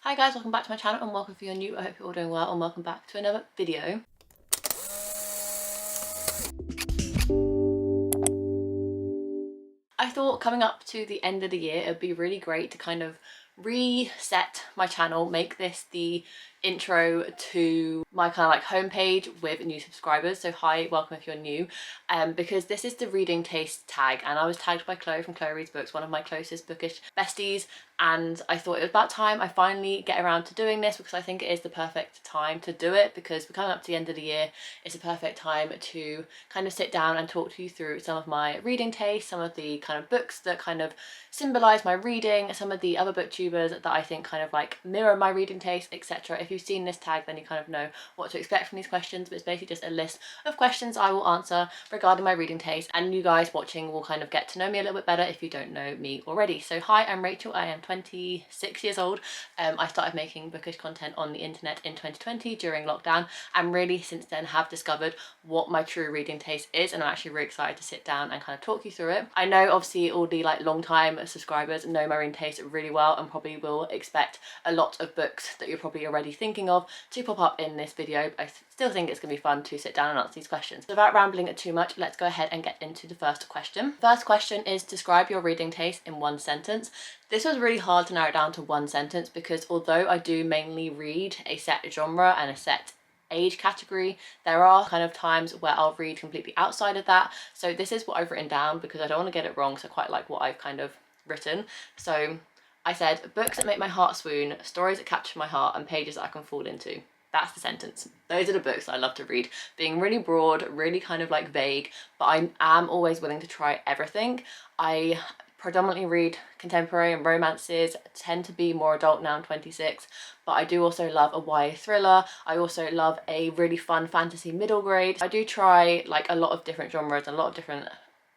Hi guys, welcome back to my channel and welcome if you're new. I hope you're all doing well and welcome back to another video. I thought coming up to the end of the year it would be really great to kind of reset my channel, make this the intro to my kind of like homepage with new subscribers. So hi, welcome if you're new, because this is the reading taste tag and I was tagged by Chloe from Chloe Reads Books, one of my closest bookish besties, and I thought it was about time I finally get around to doing this because I think it is the perfect time to do it because we're coming up to the end of the year. It's a perfect time to kind of sit down and talk to you through some of my reading taste, some of the kind of books that kind of symbolize my reading, some of the other booktubers that I think kind of like mirror my reading taste, etc. If you've seen this tag then you kind of know what to expect from these questions, but it's basically just a list of questions I will answer regarding my reading taste, and you guys watching will kind of get to know me a little bit better if you don't know me already. So hi, I'm Rachel, I am 26 years old. I started making bookish content on the internet in 2020 during lockdown, and really since then have discovered what my true reading taste is, and I'm actually really excited to sit down and kind of talk you through it. I know obviously all the like long time subscribers know my reading taste really well and probably will expect a lot of books that you're probably already thinking of to pop up in this video. I still think it's going to be fun to sit down and answer these questions. So without rambling too much, let's go ahead and get into the first question. First question is, describe your reading taste in one sentence. This was really hard to narrow it down to one sentence because although I do mainly read a set genre and a set age category, there are kind of times where I'll read completely outside of that. So this is what I've written down because I don't want to get it wrong, so I quite like what I've kind of written. So I said, books that make my heart swoon, stories that capture my heart, and pages that I can fall into. That's the sentence. Those are the books that I love to read. Being really broad, really kind of like vague, but I am always willing to try everything. I predominantly read contemporary and romances, tend to be more adult now, I'm 26, but I do also love a YA thriller. I also love a really fun fantasy middle grade. I do try like a lot of different genres and a lot of different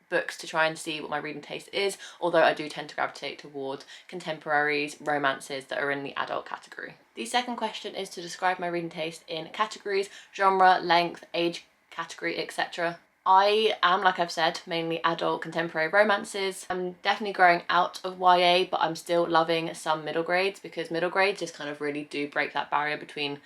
books to try and see what my reading taste is, although I do tend to gravitate towards contemporaries, romances that are in the adult category. The second question is to describe my reading taste in categories, genre, length, age category, etc. I am, like I've said, mainly adult contemporary romances. I'm definitely growing out of YA, but I'm still loving some middle grades because middle grades just kind of really do break that barrier between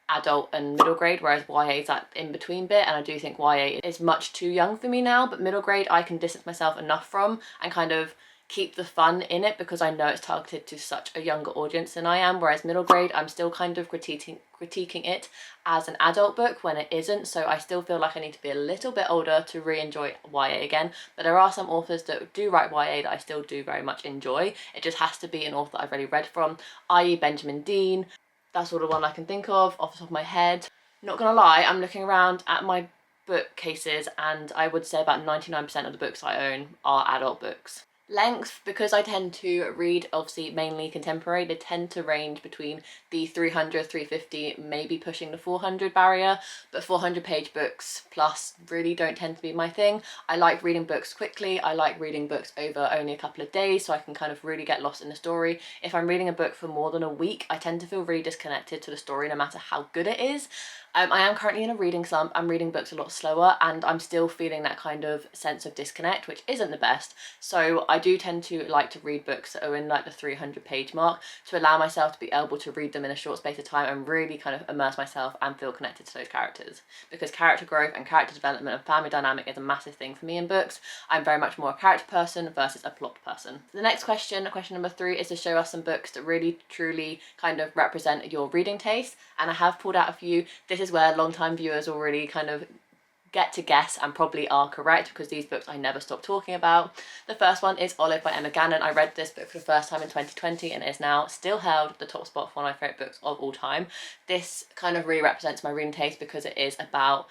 adult and middle grade, whereas YA is that in between bit, and I do think YA is much too young for me now, but middle grade I can distance myself enough from and kind of keep the fun in it because I know it's targeted to such a younger audience than I am, whereas middle grade I'm still kind of critiquing it as an adult book when it isn't, so I still feel like I need to be a little bit older to re-enjoy YA again. But there are some authors that do write YA that I still do very much enjoy. It just has to be an author I've already read from, i.e. Benjamin Dean. That's all the one I can think of off the top of my head. Not gonna lie, I'm looking around at my bookcases and I would say about 99% of the books I own are adult books. Length, because I tend to read obviously mainly contemporary, they tend to range between the 300, 350, maybe pushing the 400 barrier, but 400 page books plus really don't tend to be my thing. I like reading books quickly, I like reading books over only a couple of days so I can kind of really get lost in the story. If I'm reading a book for more than a week, I tend to feel really disconnected to the story no matter how good it is. I am currently in a reading slump. I'm reading books a lot slower and I'm still feeling that kind of sense of disconnect, which isn't the best. So I do tend to like to read books that are in like the 300 page mark to allow myself to be able to read them in a short space of time and really kind of immerse myself and feel connected to those characters. Because character growth and character development and family dynamic is a massive thing for me in books. I'm very much more a character person versus a plot person. The next question, question number 3, is to show us some books that really truly kind of represent your reading taste, and I have pulled out a few. This is where long-time viewers will really kind of get to guess and probably are correct because these books I never stop talking about. The first one is Olive by Emma Gannon. I read this book for the first time in 2020 and is now still held the top spot for one of my favourite books of all time. This kind of really represents my reading taste because it is about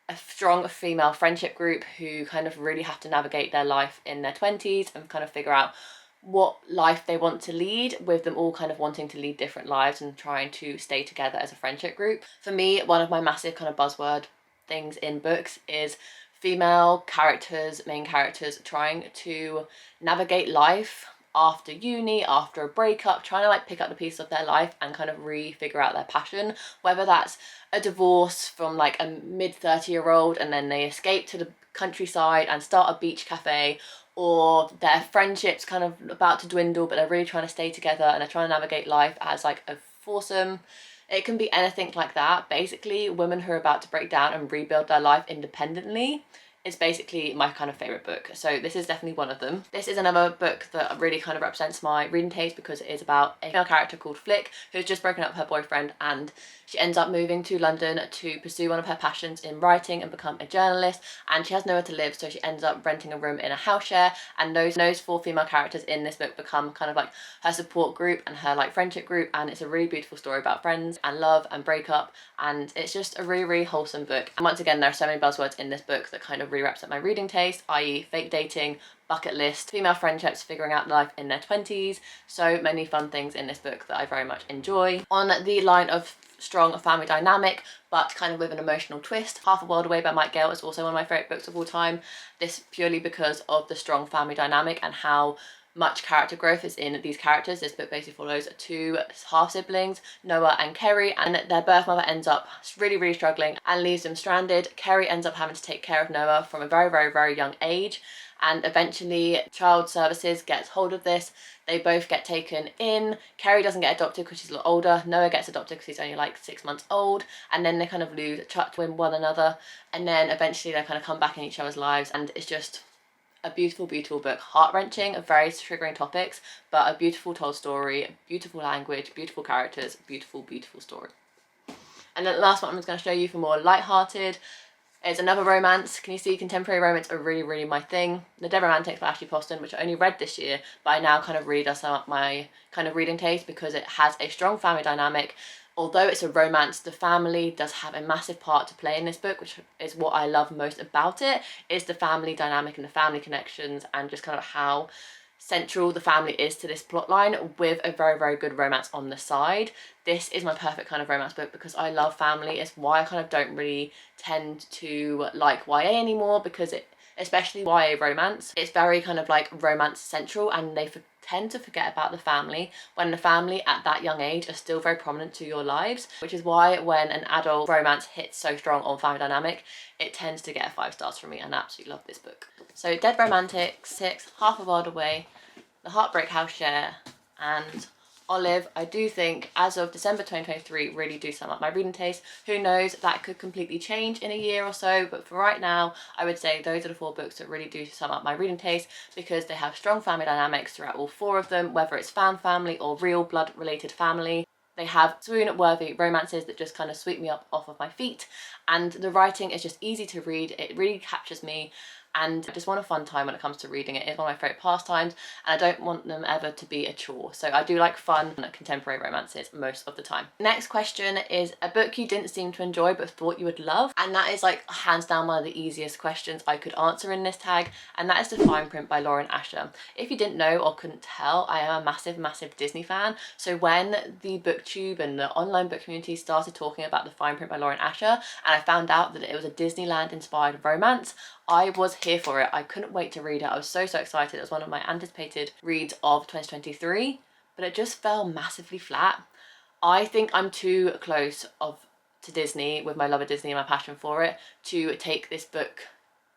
a strong female friendship group who kind of really have to navigate their life in their 20s and kind of figure out what life they want to lead, with them all kind of wanting to lead different lives and trying to stay together as a friendship group. For me, one of my massive kind of buzzword things in books is female characters, main characters, trying to navigate life after uni, after a breakup, trying to like pick up the pieces of their life and kind of re-figure out their passion, whether that's a divorce from like a mid-30-year-old and then they escape to the countryside and start a beach cafe, or their friendship's kind of about to dwindle but they're really trying to stay together and they're trying to navigate life as like a foursome. It can be anything like that. Basically, women who are about to break down and rebuild their life independently is basically my kind of favourite book. So this is definitely one of them. This is another book that really kind of represents my reading taste because it is about a female character called Flick who's just broken up with her boyfriend, and she ends up moving to London to pursue one of her passions in writing and become a journalist, and she has nowhere to live, so she ends up renting a room in a house share, and those four female characters in this book become kind of like her support group and her like friendship group, and it's a really beautiful story about friends and love and breakup, and it's just a really, really wholesome book. And once again, there are so many buzzwords in this book that kind of represent my reading taste, i.e. fake dating, bucket list, female friendships, figuring out life in their 20s, so many fun things in this book that I very much enjoy. On the line of strong family dynamic, but kind of with an emotional twist, Half a World Away by Mike Gale is also one of my favourite books of all time. This purely because of the strong family dynamic and how much character growth is in these characters. This book basically follows two half siblings, Noah and Kerry, and their birth mother ends up really, really struggling and leaves them stranded. Kerry ends up having to take care of Noah from a very, very, very young age, and eventually Child Services gets hold of this. They both get taken in. Kerry doesn't get adopted because she's a lot older. Noah gets adopted because he's only like 6 months old, and then they kind of lose touch with one another, and then eventually they kind of come back in each other's lives, and it's just a beautiful, beautiful book. Heart-wrenching, very triggering topics, but a beautiful told story, beautiful language, beautiful characters, beautiful, beautiful story. And then the last one I'm just going to show you for more light-hearted. It's another romance. Can you see contemporary romance are really, really my thing. The Dead Romantics by Ashley Poston, which I only read this year, but I now kind of read as my kind of reading taste because it has a strong family dynamic. Although it's a romance, the family does have a massive part to play in this book, which is what I love most about it, is the family dynamic and the family connections and just kind of how central the family is to this plotline, with a very, very good romance on the side. This is my perfect kind of romance book because I love family. It's why I kind of don't really tend to like YA anymore, because especially YA romance, it's very kind of like romance central, and they tend to forget about the family when the family at that young age are still very prominent to your lives, which is why when an adult romance hits so strong on family dynamic, it tends to get 5 stars from me, and I absolutely love this book. So Dead Romantics, 6, Half a World Away, The Heartbreak House Share, and Olive, I do think as of December 2023 really do sum up my reading taste. Who knows, that could completely change in a year or so, but for right now I would say those are the 4 books that really do sum up my reading taste, because they have strong family dynamics throughout all 4 of them, whether it's fan family or real blood related family. They have swoon-worthy romances that just kind of sweep me up off of my feet, and the writing is just easy to read. It really captures me, and I just want a fun time when it comes to reading it. It's one of my favourite pastimes, and I don't want them ever to be a chore. So I do like fun contemporary romances most of the time. Next question is a book you didn't seem to enjoy but thought you would love, and that is like hands down one of the easiest questions I could answer in this tag, and that is The Fine Print by Lauren Asher. If you didn't know or couldn't tell, I am a massive, massive Disney fan. So when the booktube and the online book community started talking about The Fine Print by Lauren Asher, and I found out that it was a Disneyland inspired romance, I was here for it. I couldn't wait to read it. I was so, so excited. It was one of my anticipated reads of 2023, but it just fell massively flat. I think I'm too close to Disney, with my love of Disney and my passion for it, to take this book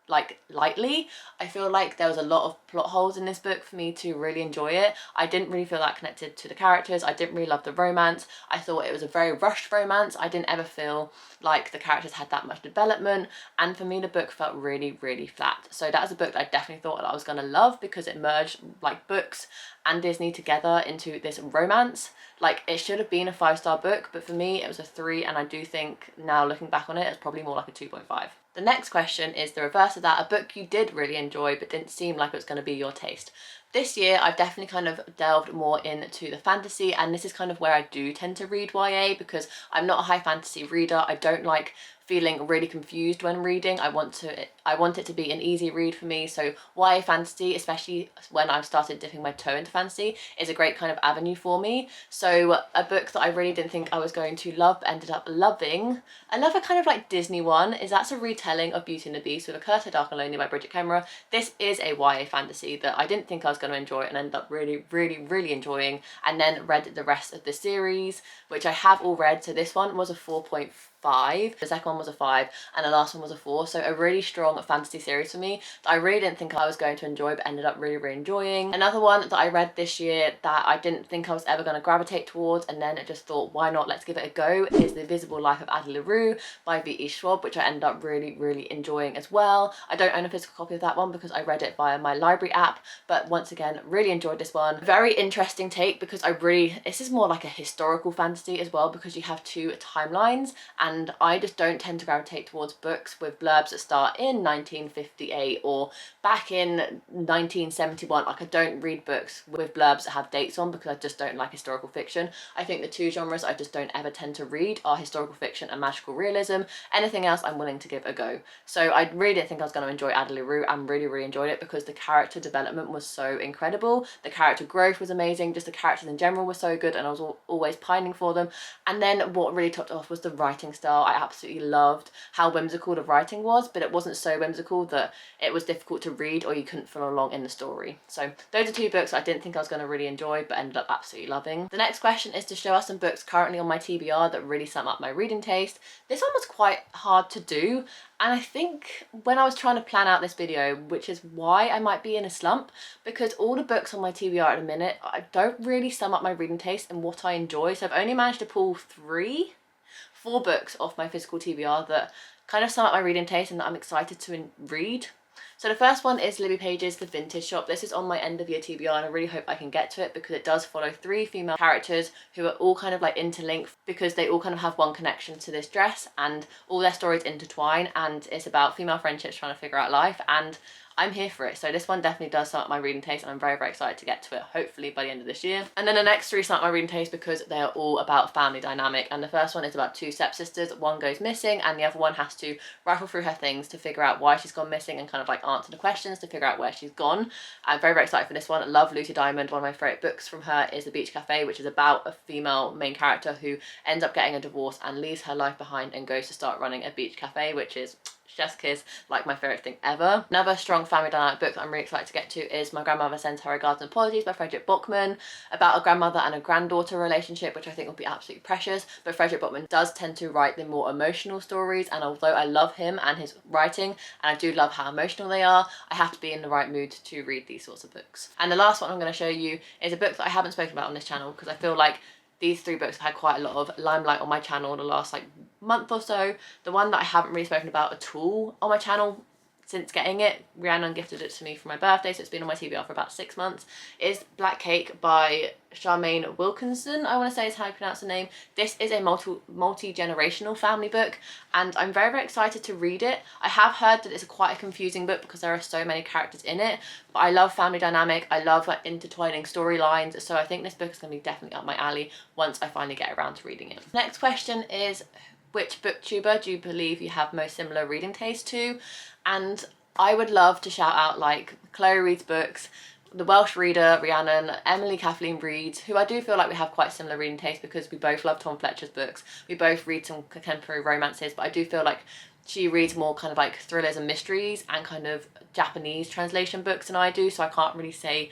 like lightly. I feel like there was a lot of plot holes in this book for me to really enjoy it. I didn't really feel that connected to the characters. I didn't really love the romance. I thought it was a very rushed romance. I didn't ever feel like the characters had that much development, and for me the book felt really, really flat. So that was a book that I definitely thought that I was going to love, because it merged like books and Disney together into this romance. Like, it should have been a 5-star book, but for me it was a 3, and I do think now looking back on it, it's probably more like a 2.5. The next question is the reverse of that, a book you did really enjoy but didn't seem like it was going to be your taste. This year I've definitely kind of delved more into the fantasy, and this is kind of where I do tend to read YA, because I'm not a high fantasy reader. I don't like feeling really confused when reading. I want it to be an easy read for me. So YA fantasy, especially when I've started dipping my toe into fantasy, is a great kind of avenue for me. So a book that I really didn't think I was going to love but ended up loving, another kind of like Disney one, is that's a retelling of Beauty and the Beast with A Curse So Dark and Lonely by Bridget Kemmerer. This is a YA fantasy that I didn't think I was going to enjoy and ended up really, really, really enjoying, and then read the rest of the series, which I have all read. So this one was a 4.5 5. The second one was a 5 and the last one was a 4. So a really strong fantasy series for me that I really didn't think I was going to enjoy but ended up really enjoying. Another one that I read this year that I didn't think I was ever going to gravitate towards, and then I just thought, why not, let's give it a go, is The Invisible Life of Ada LaRue by V.E. Schwab, which I ended up really enjoying as well. I don't own a physical copy of that one because I read it via my library app, but once again, really enjoyed this one. Very interesting take because this is more like a historical fantasy as well, because you have 2 timelines, and I just don't tend to gravitate towards books with blurbs that start in 1958 or back in 1971. Like, I don't read books with blurbs that have dates on because I just don't like historical fiction. I think the 2 genres I just don't ever tend to read are historical fiction and magical realism. Anything else I'm willing to give a go. So I really didn't think I was going to enjoy Ada LaRue, and really enjoyed it because the character development was so incredible. The character growth was amazing. Just the characters in general were so good, and I was always pining for them. And then what really topped off was the writing style. I absolutely loved how whimsical the writing was, but it wasn't so whimsical that it was difficult to read or you couldn't follow along in the story. So those are 2 books I didn't think I was going to really enjoy but ended up absolutely loving. The next question is to show us some books currently on my TBR that really sum up my reading taste. This one was quite hard to do, and I think when I was trying to plan out this video, which is why I might be in a slump, because all the books on my TBR at the minute I don't really sum up my reading taste and what I enjoy. So I've only managed to pull 4 books off my physical TBR that kind of sum up my reading taste and that I'm excited to read. So the first one is Libby Page's The Vintage Shop. This is on my end of year TBR, and I really hope I can get to it because it does follow 3 female characters who are all kind of like interlinked because they all kind of have one connection to this dress, and all their stories intertwine, and it's about female friendships trying to figure out life, and I'm here for it. So this one definitely does sum up my reading taste, and I'm very excited to get to it, hopefully by the end of this year. And then the next 3 sum up my reading taste because they are all about family dynamic, and the first one is about 2 stepsisters. One goes missing and the other one has to rifle through her things to figure out why she's gone missing and kind of like answer the questions to figure out where she's gone. I'm very excited for this one. I love Lucy Diamond. One of my favourite books from her is The Beach Cafe, which is about a female main character who ends up getting a divorce and leaves her life behind and goes to start running a beach cafe, which is chef's kiss, like my favourite thing ever. Another strong family dynamic book that I'm really excited to get to is My Grandmother Sends Her Regards and Apologies by Frederick Bachman, about a grandmother and a granddaughter relationship, which I think will be absolutely precious. But Frederick Bachman does tend to write the more emotional stories, and although I love him and his writing, and I do love how emotional they are, I have to be in the right mood to read these sorts of books. And the last one I'm going to show you is a book that I haven't spoken about on this channel because I feel like these 3 books have had quite a lot of limelight on my channel in the last like month or so. The one that I haven't really spoken about at all on my channel since getting it, Rhiannon gifted it to me for my birthday, so it's been on my TBR for about 6 months, is Black Cake by Charmaine Wilkinson, I want to say is how you pronounce the name. This is a multi-generational family book, and I'm very excited to read it. I have heard that it's quite a confusing book because there are so many characters in it, but I love family dynamic, I love like intertwining storylines, so I think this book is going to be definitely up my alley once I finally get around to reading it. Next question is, which booktuber do you believe you have most similar reading taste to? And I would love to shout out like Chloe reads books, the Welsh reader Rhiannon, Emily Kathleen reads, who I do feel like we have quite similar reading taste because we both love Tom Fletcher's books. We both read some contemporary romances, but I do feel like she reads more kind of like thrillers and mysteries and kind of Japanese translation books than I do, so I can't really say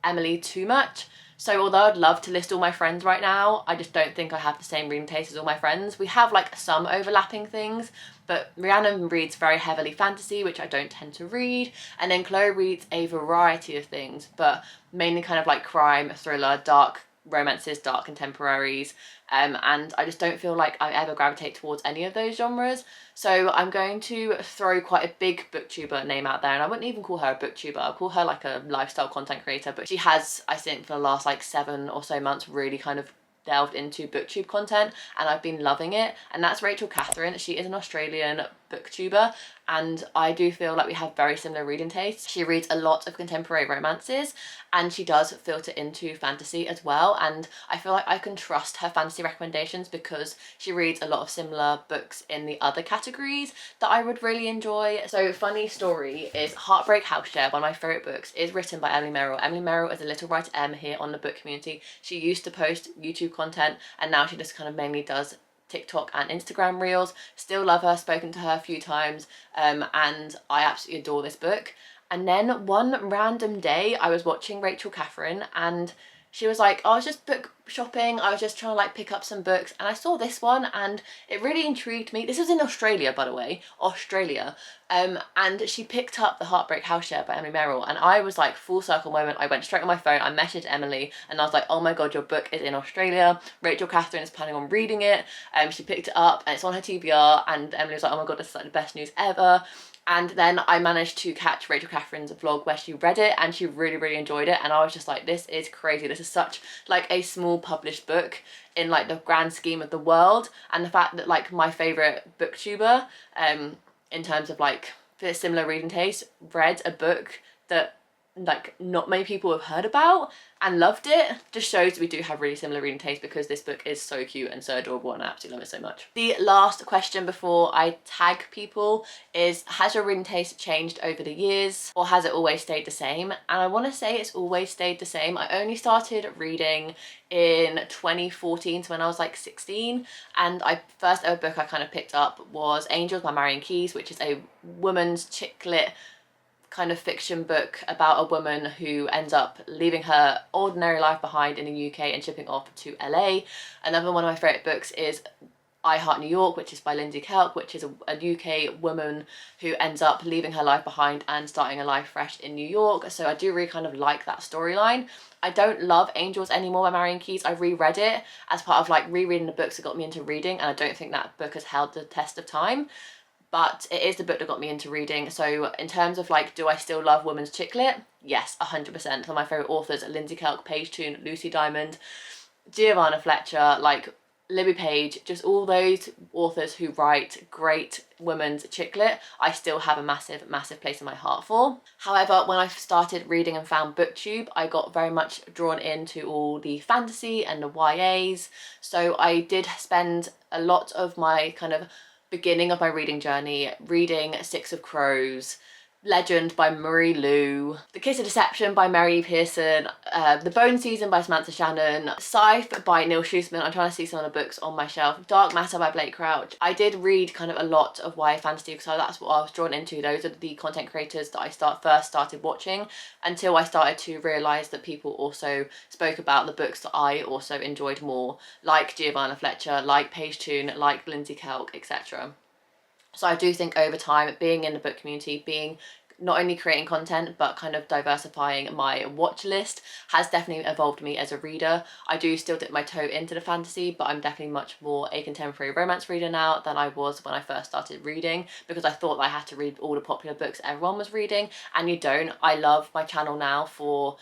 Emily too much. So although I'd love to list all my friends right now, I just don't think I have the same reading taste as all my friends. We have like some overlapping things, but Rhiannon reads very heavily fantasy, which I don't tend to read, and then Chloe reads a variety of things, but mainly kind of like crime, thriller, dark romances, dark contemporaries, and I just don't feel like I ever gravitate towards any of those genres. So I'm going to throw quite a big booktuber name out there, and I wouldn't even call her a booktuber, I'll call her like a lifestyle content creator, but she has, I think for the last like 7 or so months, really kind of delved into booktube content, and I've been loving it, and that's Rachel Catherine. She is an Australian booktuber, and I do feel like we have very similar reading tastes. She reads a lot of contemporary romances, and she does filter into fantasy as well, and I feel like I can trust her fantasy recommendations because she reads a lot of similar books in the other categories that I would really enjoy. So funny story is Heartbreak House Share, one of my favourite books, is written by Emily Merrill. Emily Merrill is a little writer M here on the book community. She used to post YouTube content, and now she just kind of mainly does TikTok and Instagram reels. Still love her, spoken to her a few times, and I absolutely adore this book. And then one random day I was watching Rachel Catherine, and she was like, oh, I was just book shopping, I was just trying to like pick up some books, and I saw this one and it really intrigued me. This was in Australia, by the way, Australia. And she picked up The Heartbreak House Share by Emily Merrill, and I was like, full circle moment. I went straight on my phone, I messaged Emily, and I was like, oh my god, your book is in Australia. Rachel Catherine is planning on reading it. She picked it up and it's on her TBR, and Emily was like, oh my god, this is like the best news ever. And then I managed to catch Rachel Catherine's vlog where she read it, and she really enjoyed it, and I was just like, this is crazy. This is such like a small published book in like the grand scheme of the world, and the fact that like my favourite booktuber in terms of like similar reading taste read a book that like not many people have heard about and loved it, just shows we do have really similar reading taste, because this book is so cute and so adorable and I absolutely love it so much. The last question before I tag people is, has your reading taste changed over the years, or has it always stayed the same? And I want to say it's always stayed the same. I only started reading in 2014, so when I was like 16, and first ever book I kind of picked up was Angels by Marion Keyes, which is a woman's chick lit kind of fiction book about a woman who ends up leaving her ordinary life behind in the UK and shipping off to LA. Another one of my favourite books is I Heart New York, which is by Lindsay Kelk, which is a UK woman who ends up leaving her life behind and starting a life fresh in New York. So I do really kind of like that storyline. I don't love Angels anymore by Marion Keyes. I reread it as part of like rereading the books that got me into reading, and I don't think that book has held the test of time. But it is the book that got me into reading. So in terms of like, do I still love women's chick lit? Yes, 100%. Some of my favourite authors are Lindsay Kelk, Paige Toon, Lucy Diamond, Giovanna Fletcher, like Libby Page, just all those authors who write great women's chick lit, I still have a massive place in my heart for. However, when I started reading and found BookTube, I got very much drawn into all the fantasy and the YAs. So I did spend a lot of my kind of beginning of my reading journey reading Six of Crows, Legend by Marie Lu, The Kiss of Deception by Mary E. Pearson, The Bone Season by Samantha Shannon, Scythe by Neil Schusterman. I'm trying to see some of the books on my shelf. Dark Matter by Blake Crouch. I did read kind of a lot of YA fantasy because that's what I was drawn into. Those are the content creators that I first started watching, until I started to realise that people also spoke about the books that I also enjoyed more, like Giovanna Fletcher, like Paige Toon, like Lindsay Kelk, etc. So I do think over time, being in the book community, being not only creating content but kind of diversifying my watch list has definitely evolved me as a reader. I do still dip my toe into the fantasy, but I'm definitely much more a contemporary romance reader now than I was when I first started reading, because I thought I had to read all the popular books everyone was reading, and you don't. I love my channel now for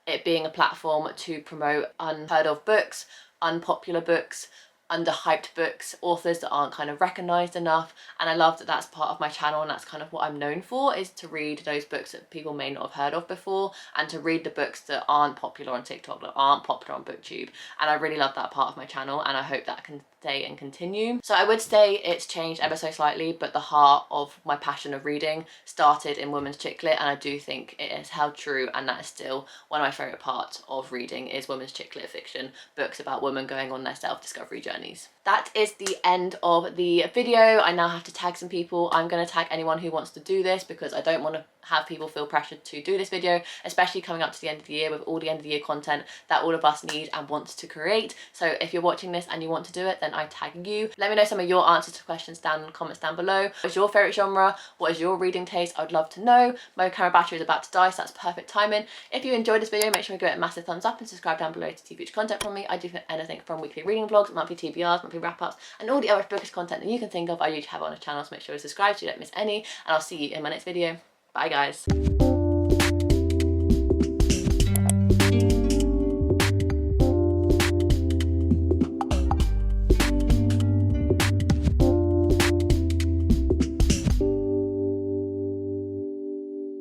it being a platform to promote unheard of books, unpopular books, underhyped books, authors that aren't kind of recognised enough, and I love that that's part of my channel, and that's kind of what I'm known for, is to read those books that people may not have heard of before, and to read the books that aren't popular on TikTok, that aren't popular on BookTube. And I really love that part of my channel, and I hope that can stay and continue. So I would say it's changed ever so slightly, but the heart of my passion of reading started in women's chick lit, and I do think it has held true, and that is still one of my favourite parts of reading, is women's chick lit fiction, books about women going on their self-discovery journeys. That is the end of the video. I now have to tag some people. I'm going to tag anyone who wants to do this, because I don't want to have people feel pressured to do this video, especially coming up to the end of the year with all the end of the year content that all of us need and want to create. So if you're watching this and you want to do it, then I tag you. Let me know some of your answers to questions down in the comments down below. What is your favourite genre? What is your reading taste? I would love to know. My camera battery is about to die, so that's perfect timing. If you enjoyed this video, make sure you give it a massive thumbs up and subscribe down below to see future content from me. I do anything from weekly reading vlogs, monthly TBRs, monthly wrap-ups, and all the other bookish content that you can think of. I usually have on a channel, so make sure to subscribe so you don't miss any, and I'll see you in my next video. Bye guys.